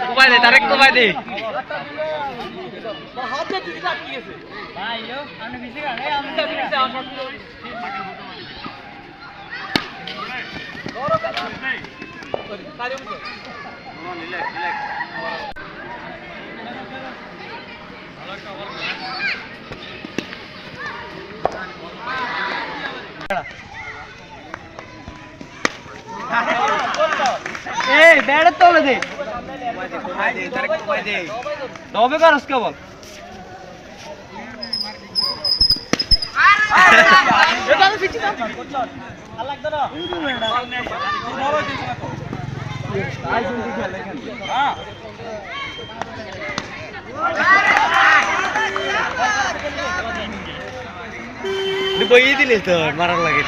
কোবাই দে তারেক কোবাই দে হাতে তুই লাগি গেছে ভাই লো আমি ভিজে গেল আমি ভিজে আসা বড় কথা নেই কারে উঠো রিল্যাক্স রিল্যাক্স এই ব্যাট তোলে দে কোবাই দে তারেক কোবাই দে তবে করস কে বল এটা আমি পিছি না আর লাগতো না বড় দিছ না তো আই জলদি খেলে হ্যাঁ তুই বই দিলি তো মারার লাগে